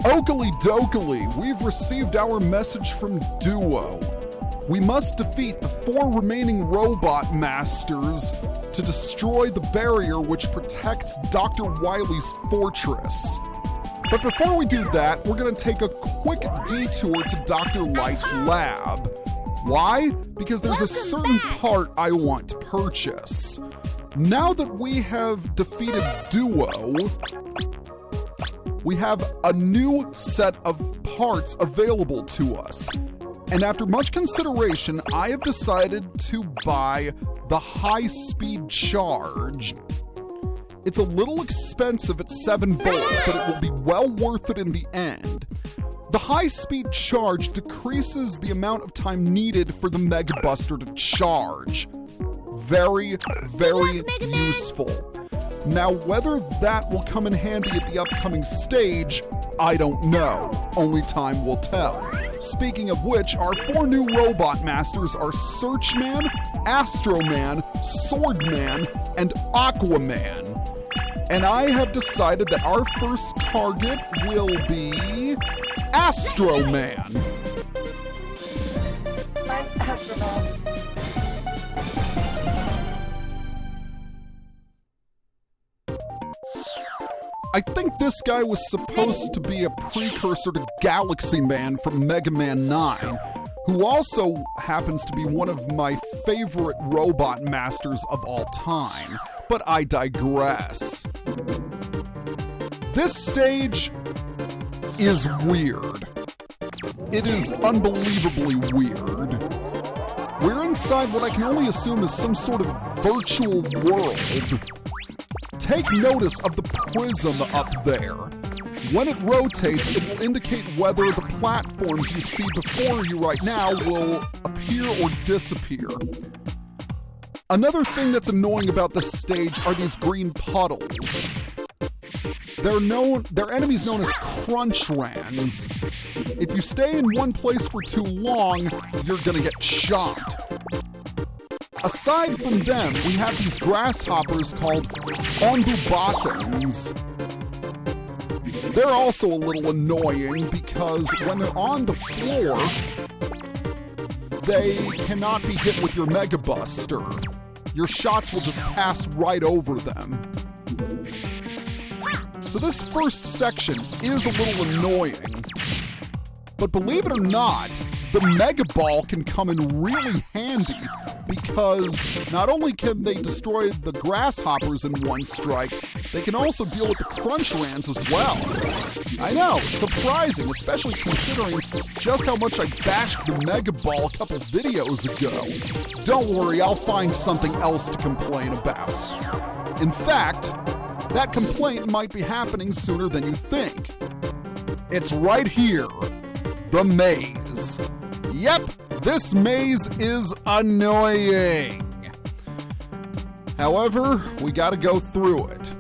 Oakley dokely, we've received our message from Duo. We must defeat the 4 remaining robot masters to destroy the barrier which protects Dr. Wily's fortress. But before we do that, we're going to take a quick detour to Dr. Light's lab. Why? Because there's a certain part I want to purchase. Now that we have defeated Duo, we have a new set of parts available to us. And after much consideration, I have decided to buy the high-speed charge. It's a little expensive at 7 bolts, but it will be well worth it in the end. The high-speed charge decreases the amount of time needed for the Mega Buster to charge. Very, very useful. Now, whether that will come in handy at the upcoming stage, I don't know. Only time will tell. Speaking of which, our 4 new robot masters are Search Man, Astro Man, Sword Man, and Aquaman. And I have decided that our first target will be Astro Man. I'm Astro Man. I think this guy was supposed to be a precursor to Galaxy Man from Mega Man 9, who also happens to be one of my favorite robot masters of all time. But I digress. This stage is weird. It is unbelievably weird. We're inside what I can only assume is some sort of virtual world. Take notice of the prism up there. When it rotates, it will indicate whether the platforms you see before you right now will appear or disappear. Another thing that's annoying about this stage are these green puddles. They're enemies known as crunch rans. If you stay in one place for too long, you're gonna get chopped. Aside from them, we have these grasshoppers called ombubatons. They're also a little annoying because when they're on the floor, they cannot be hit with your Mega Buster. Your shots will just pass right over them. So this first section is a little annoying. But believe it or not, the Mega Ball can come in really handy because not only can they destroy the grasshoppers in one strike, they can also deal with the crunch rans as well. I know, surprising, especially considering just how much I bashed the Mega Ball a couple videos ago. Don't worry, I'll find something else to complain about. In fact, that complaint might be happening sooner than you think. It's right here. The maze. Yep, this maze is annoying. However, we gotta go through it.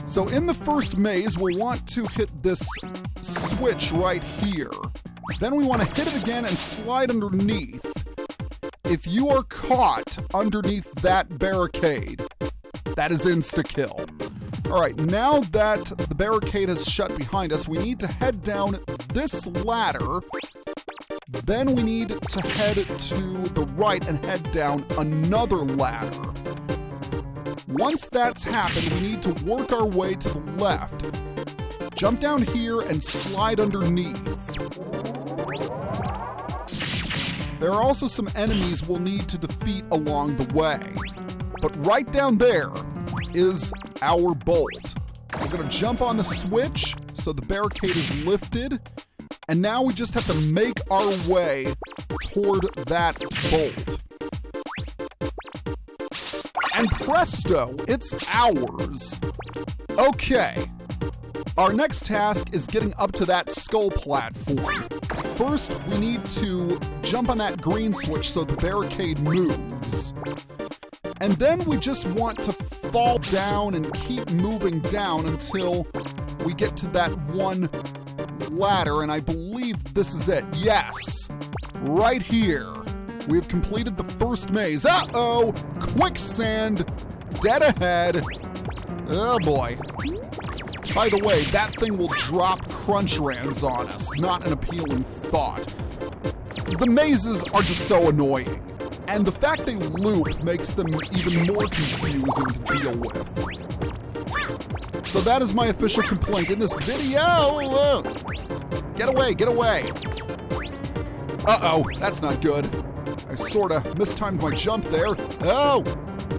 So in the first maze, we'll want to hit this switch right here. Then we want to hit it again and slide underneath. If you are caught underneath that barricade, that is insta-kill. Alright, now that the barricade has shut behind us, we need to head down this ladder. Then we need to head to the right and head down another ladder. Once that's happened, we need to work our way to the left. Jump down here and slide underneath. There are also some enemies we'll need to defeat along the way. But right down there is our bolt. We're gonna jump on the switch so the barricade is lifted, and now we just have to make our way toward that bolt. And presto, it's ours. Okay, our next task is getting up to that skull platform. First, we need to jump on that green switch so the barricade moves. And then we just want to fall down and keep moving down until we get to that one ladder, and I believe this is it. Yes, right here. We have completed the first maze. Uh-oh, quicksand, dead ahead. Oh boy. By the way, that thing will drop crunch rands on us, not an appealing thought. The mazes are just so annoying, and the fact they loop makes them even more confusing to deal with. So that is my official complaint in this video. Get away, get away. Uh-oh, that's not good. I sorta mistimed my jump there. Oh,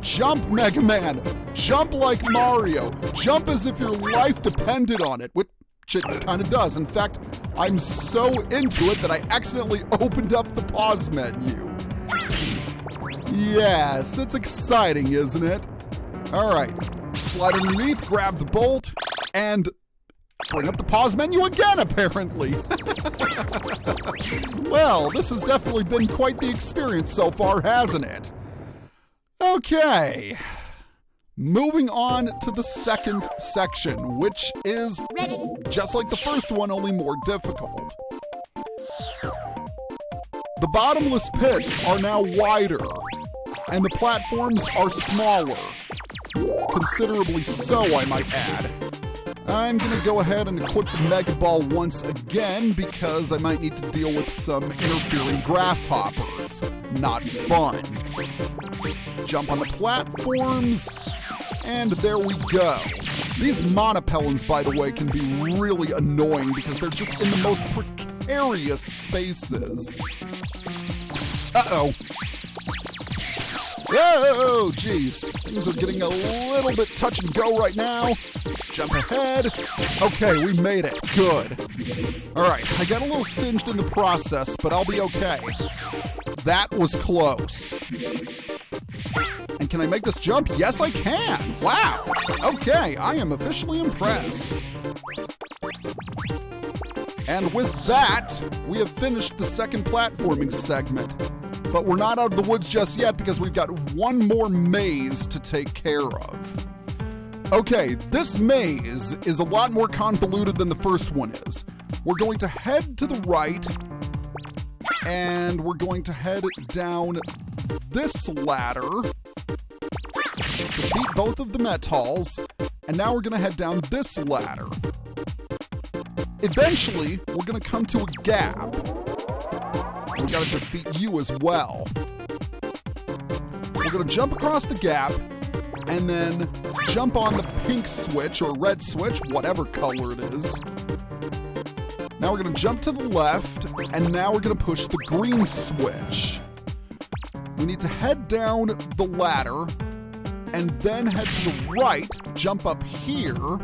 jump, Mega Man. Jump like Mario. Jump as if your life depended on it, which it kind of does. In fact, I'm so into it that I accidentally opened up the pause menu. Yes, it's exciting, isn't it? All right, slide underneath, grab the bolt, and bring up the pause menu again, apparently. Well, this has definitely been quite the experience so far, hasn't it? Okay. Moving on to the second section, which is just like the first one, only more difficult. The bottomless pits are now wider, and the platforms are smaller. Considerably so, I might add. I'm gonna go ahead and equip the Mega Ball once again because I might need to deal with some interfering grasshoppers. Not fun. Jump on the platforms, and there we go. These monopellons, by the way, can be really annoying because they're just in the most precarious spaces. Uh-oh. Oh, geez. Things are getting a little bit touch and go right now. Jump ahead. Okay, we made it. Good. All right, I got a little singed in the process, but I'll be okay. That was close. And can I make this jump? Yes, I can. Wow. Okay, I am officially impressed. And with that, we have finished the second platforming segment. But we're not out of the woods just yet because we've got one more maze to take care of. Okay, this maze is a lot more convoluted than the first one is. We're going to head to the right, and we're going to head down this ladder, defeat both of the metals, and now we're going to head down this ladder. Eventually, we're going to come to a gap. We gotta defeat you as well. We're gonna jump across the gap and then jump on the pink switch or red switch, whatever color it is. Now we're gonna jump to the left, and now we're gonna push the green switch. We need to head down the ladder and then head to the right, jump up here,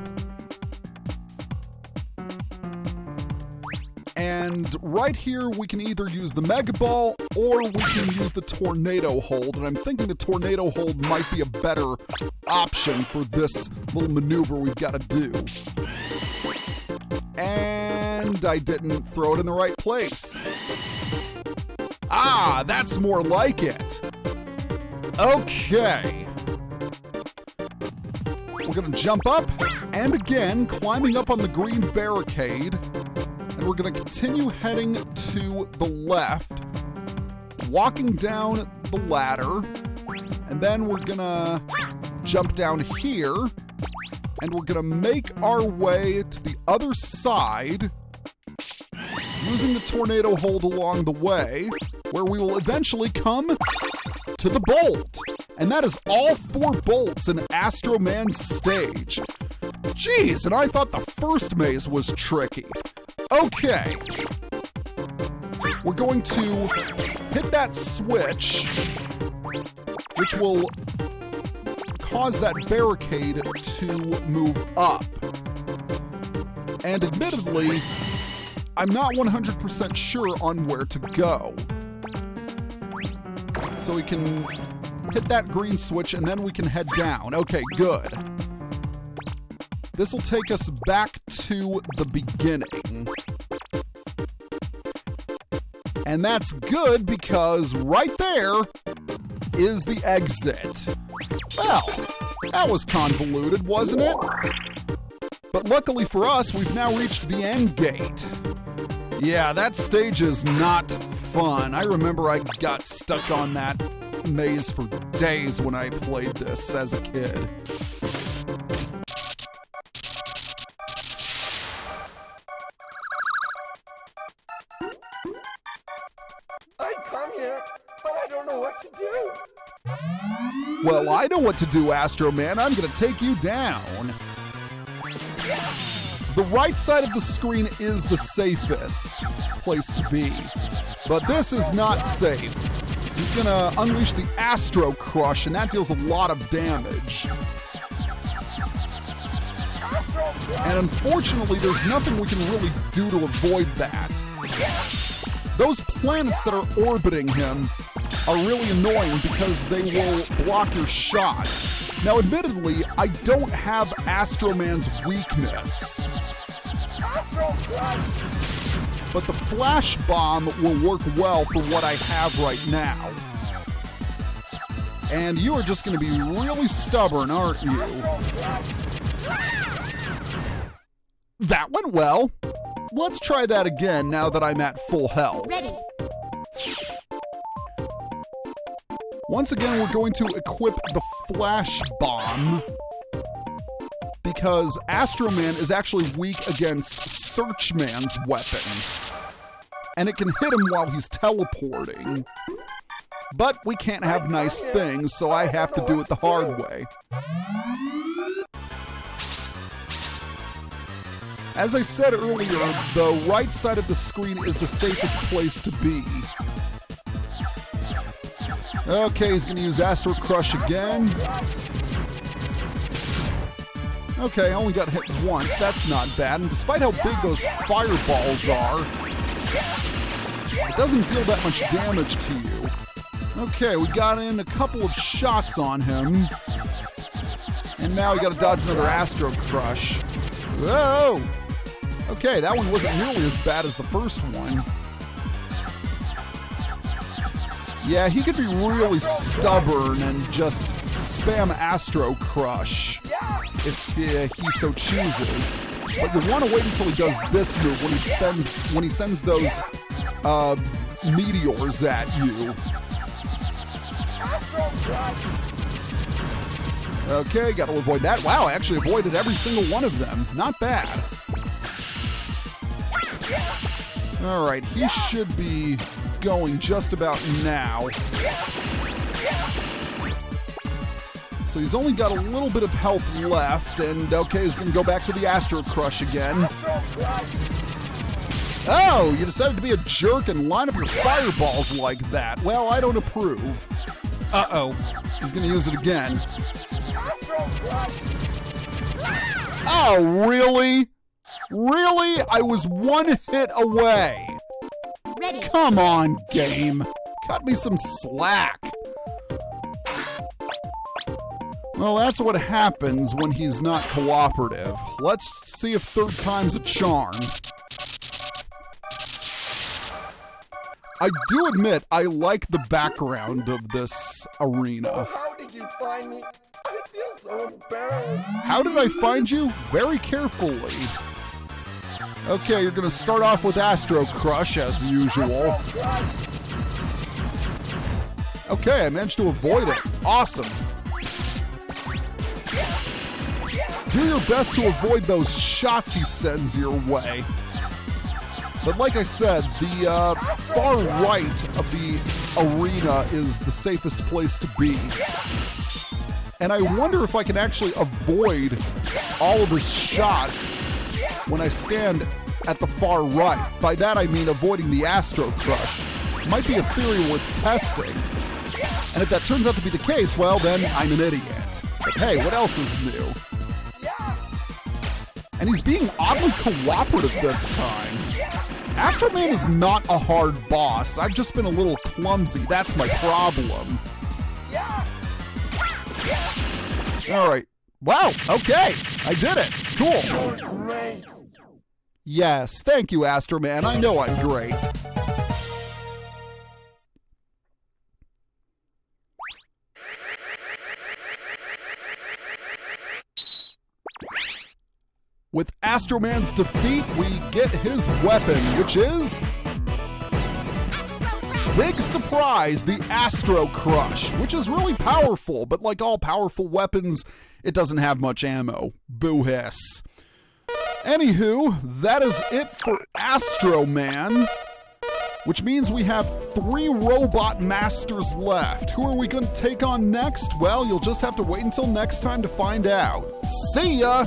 and right here, we can either use the Mega Ball or we can use the Tornado Hold. And I'm thinking the Tornado Hold might be a better option for this little maneuver we've got to do. And I didn't throw it in the right place. Ah, that's more like it. Okay. We're going to jump up and again, climbing up on the green barricade. And we're going to continue heading to the left, walking down the ladder, and then we're going to jump down here, and we're going to make our way to the other side, using the Tornado Hold along the way, where we will eventually come to the bolt. And that is all 4 bolts in Astro Man's stage. Jeez, and I thought the first maze was tricky. Okay, we're going to hit that switch, which will cause that barricade to move up. And admittedly, I'm not 100% sure on where to go. So we can hit that green switch and then we can head down. Okay, good. This will take us back to the beginning. And that's good because right there is the exit. Well, that was convoluted, wasn't it? But luckily for us, we've now reached the end gate. Yeah, that stage is not fun. I remember I got stuck on that maze for days when I played this as a kid. what to do. Well, I know what to do, Astro Man. I'm gonna take you down. The right side of the screen is the safest place to be, but this is not safe. He's gonna unleash the Astro Crush, and that deals a lot of damage. And unfortunately, there's nothing we can really do to avoid that. Those planets that are orbiting him are really annoying because they will block your shots. Now, admittedly, I don't have Astro Man's weakness, but the Flash Bomb will work well for what I have right now. And you are just going to be really stubborn, aren't you? That went well. Let's try that again now that I'm at full health. Ready. Once again, we're going to equip the Flash Bomb because Astro Man is actually weak against Search Man's weapon, and it can hit him while he's teleporting. But we can't have nice things, so I have to do it the hard way. As I said earlier, the right side of the screen is the safest place to be. Okay, he's gonna use Astro Crush again. Okay, I only got hit once. That's not bad. And despite how big those fireballs are, it doesn't deal that much damage to you. Okay, we got in a couple of shots on him. And now we gotta dodge another Astro Crush. Whoa! Okay, that one wasn't nearly as bad as the first one. Yeah, he could be really stubborn and just spam Astro Crush if he so chooses. But you want to wait until he does this move when he sends those meteors at you. Okay, got to avoid that. Wow, I actually avoided every single one of them. Not bad. All right, he should be going just about now. So he's only got a little bit of health left, and okay, he's gonna go back to the Astro Crush again. Oh, you decided to be a jerk and line up your fireballs like that. Well, I don't approve. Uh-oh, he's gonna use it again. Oh, really? Really? I was one hit away. Ready. Come on, game. Cut me some slack. Well, that's what happens when he's not cooperative. Let's see if third time's a charm. I do admit I like the background of this arena. How did you find me? I feel so embarrassed. How did I find you? Very carefully. Okay, you're gonna start off with Astro Crush as usual. Okay, I managed to avoid it. Awesome. Do your best to avoid those shots he sends your way. But like I said, the far right of the arena is the safest place to be. And I wonder if I can actually avoid all of his shots when I stand at the far right. By that I mean avoiding the Astro Crush. Might be a theory worth testing. And if that turns out to be the case, well then I'm an idiot. But hey, what else is new? And he's being oddly cooperative this time. Astro Man is not a hard boss. I've just been a little clumsy. That's my problem. Alright. Wow, okay. I did it. Cool. Yes, thank you, Astro Man. I know I'm great. With Astro Man's defeat, we get his weapon, which is... big surprise, the Astro Crush, which is really powerful, but like all powerful weapons, it doesn't have much ammo. Boo hiss. Anywho, that is it for Astro Man. which means we have 3 robot masters left. Who are we going to take on next? Well, you'll just have to wait until next time to find out. See ya!